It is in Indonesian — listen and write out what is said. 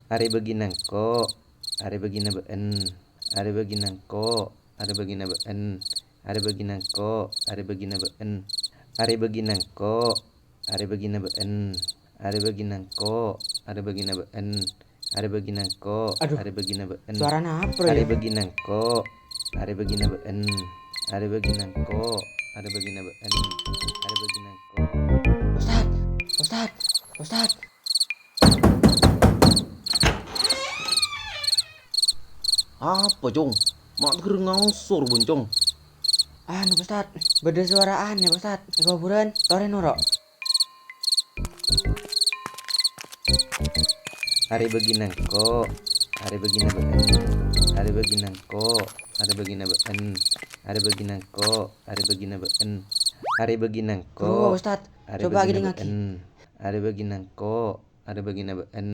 Are beginangko, are begina been, are beginangko, are begina been, are beginangko, are begina been, are beginangko, are begina been, are beginangko, are begina been, are beginangko, Aduh, are begina been, suara napro are ya? beginangko, are begina been, are beginangko, are begina been, are beginangko. Ustad, Ustad, Ustad. Apa, Cung? Mak keur ngangsur, Boncong. Anu Ustad, beda suara aneh Ustad. Kuburan, tore noro. Are beginangko, are begina been, are beginangko, are begina been, are beginangko, are begina been, are beginangko, Tuh Ustad, are coba begina gini ngaki. been, are beginangko, are begina been.